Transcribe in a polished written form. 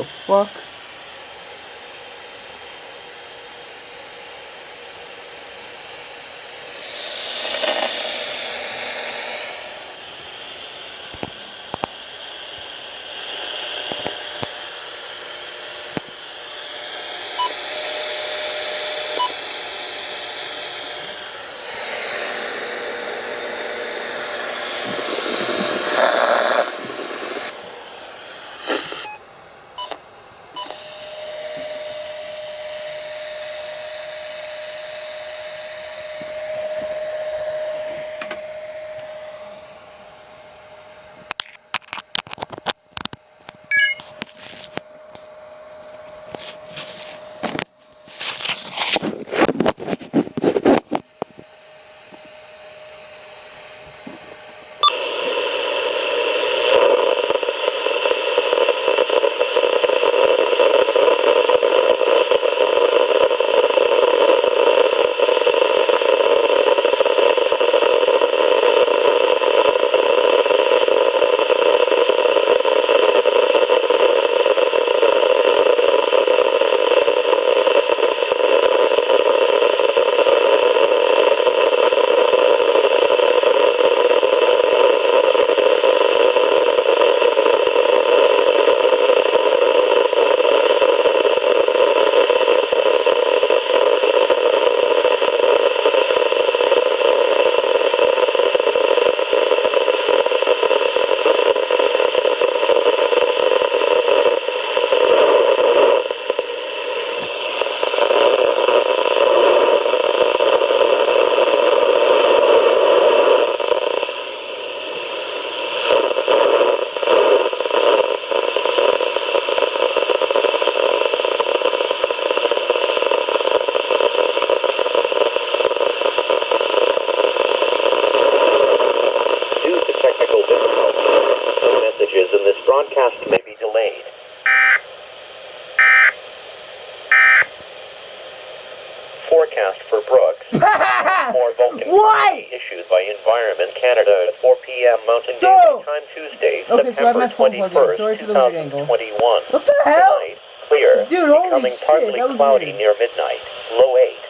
the fuck? In this broadcast may be delayed. Forecast for Brooks. More Vulcan What? issued by Environment Canada at 4 p.m. Mountain So- Daylight Time Tuesday, Okay, so I have my September phone plugged in. 21st, Sorry for the weird angle. 2021. What the hell? Tonight, clear. Dude, holy Becoming shit, partly that was cloudy weird. near midnight. Low 8.